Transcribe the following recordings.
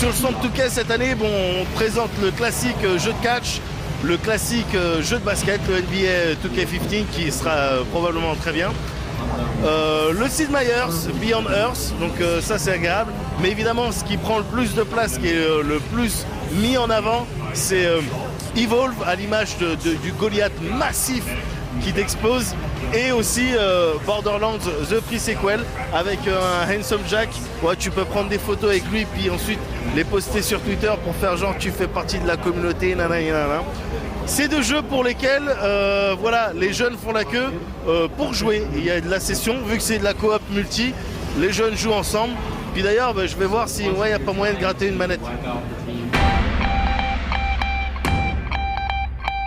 sur le stand 2K cette année, bon, on présente le classique jeu de catch, le classique jeu de basket, le NBA 2K15 qui sera probablement très bien. Le Sid Meier's Beyond Earth, donc ça c'est agréable. Mais évidemment, ce qui prend le plus de place, qui est le plus mis en avant, c'est Evolve, à l'image du Goliath massif qui t'explose. Et aussi Borderlands The Pre-Sequel avec un Handsome Jack. Ouais, tu peux prendre des photos avec lui puis ensuite les poster sur Twitter pour faire genre que tu fais partie de la communauté. Nanana. C'est deux jeux pour lesquels voilà, les jeunes font la queue pour jouer. Il y a de la session, vu que c'est de la coop multi, les jeunes jouent ensemble. Puis d'ailleurs, je vais voir si il n'y a pas moyen de gratter une manette.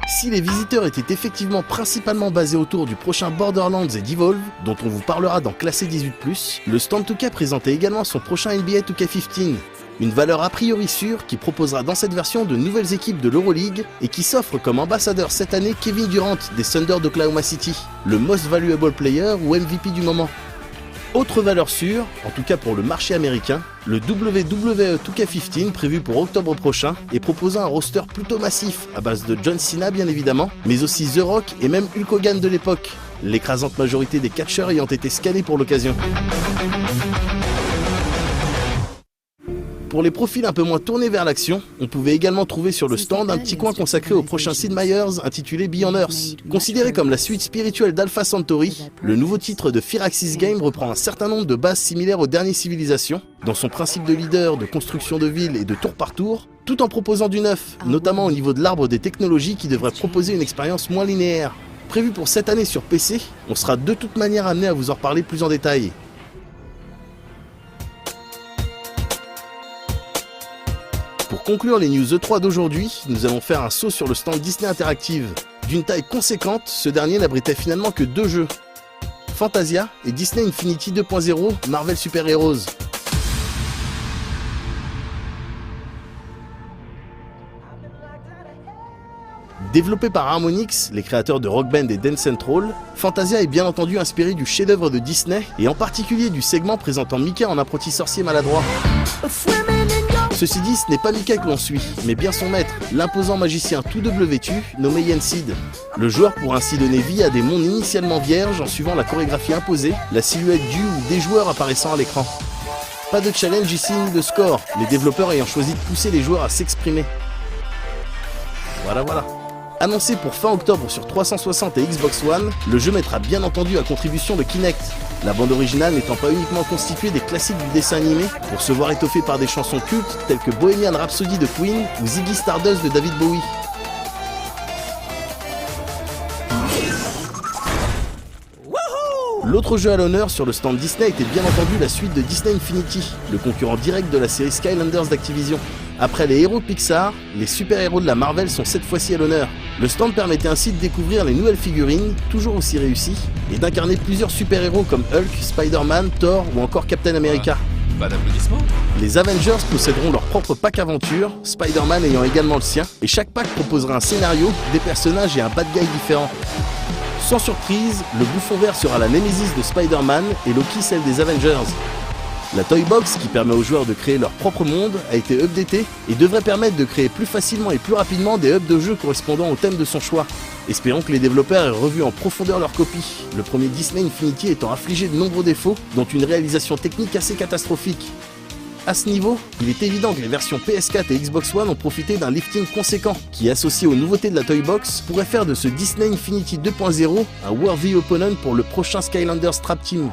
Si les visiteurs étaient effectivement principalement basés autour du prochain Borderlands et d'Evolve, dont on vous parlera dans Classé 18+, le stand 2K présentait également son prochain NBA 2K15, une valeur a priori sûre qui proposera dans cette version de nouvelles équipes de l'Euroleague et qui s'offre comme ambassadeur cette année Kevin Durant des Thunder d'Oklahoma City, le Most Valuable Player ou MVP du moment. Autre valeur sûre, en tout cas pour le marché américain, le WWE 2K15 prévu pour octobre prochain et proposant un roster plutôt massif à base de John Cena bien évidemment, mais aussi The Rock et même Hulk Hogan de l'époque, l'écrasante majorité des catcheurs ayant été scannés pour l'occasion. Pour les profils un peu moins tournés vers l'action, on pouvait également trouver sur le stand un petit coin consacré au prochain Sid Meier's intitulé Beyond Earth. Considéré comme la suite spirituelle d'Alpha Centauri, le nouveau titre de Firaxis Games reprend un certain nombre de bases similaires aux dernières civilisations, dans son principe de leader, de construction de villes et de tour par tour, tout en proposant du neuf, notamment au niveau de l'arbre des technologies qui devrait proposer une expérience moins linéaire. Prévu pour cette année sur PC, on sera de toute manière amené à vous en reparler plus en détail. Pour conclure les news E3 d'aujourd'hui, nous allons faire un saut sur le stand Disney Interactive. D'une taille conséquente, ce dernier n'abritait finalement que deux jeux. Fantasia et Disney Infinity 2.0 Marvel Super Heroes. Développé par Harmonix, les créateurs de Rock Band et Dance Central, Fantasia est bien entendu inspiré du chef-d'œuvre de Disney et en particulier du segment présentant Mickey en apprenti sorcier maladroit. Ceci dit, ce n'est pas Mickey que l'on suit, mais bien son maître, l'imposant magicien tout double vêtu, nommé Yensid. Le joueur pourra ainsi donner vie à des mondes initialement vierges en suivant la chorégraphie imposée, la silhouette du ou des joueurs apparaissant à l'écran. Pas de challenge ici ni de score, les développeurs ayant choisi de pousser les joueurs à s'exprimer. Voilà. Annoncé pour fin octobre sur 360 et Xbox One, le jeu mettra bien entendu à contribution le Kinect, la bande originale n'étant pas uniquement constituée des classiques du dessin animé, pour se voir étoffée par des chansons cultes telles que Bohemian Rhapsody de Queen ou Ziggy Stardust de David Bowie. L'autre jeu à l'honneur sur le stand Disney était bien entendu la suite de Disney Infinity, le concurrent direct de la série Skylanders d'Activision. Après les héros Pixar, les super-héros de la Marvel sont cette fois-ci à l'honneur. Le stand permettait ainsi de découvrir les nouvelles figurines, toujours aussi réussies, et d'incarner plusieurs super-héros comme Hulk, Spider-Man, Thor ou encore Captain America. Pas d'applaudissements. Les Avengers posséderont leur propre pack aventure, Spider-Man ayant également le sien, et chaque pack proposera un scénario, des personnages et un bad guy différent. Sans surprise, le bouffon vert sera la némésis de Spider-Man et Loki celle des Avengers. La Toy Box, qui permet aux joueurs de créer leur propre monde, a été updatée et devrait permettre de créer plus facilement et plus rapidement des hubs de jeux correspondant au thème de son choix. Espérons que les développeurs aient revu en profondeur leur copie, le premier Disney Infinity étant affligé de nombreux défauts, dont une réalisation technique assez catastrophique. À ce niveau, il est évident que les versions PS4 et Xbox One ont profité d'un lifting conséquent, qui associé aux nouveautés de la Toy Box, pourrait faire de ce Disney Infinity 2.0 un worthy opponent pour le prochain Skylanders Trap Team.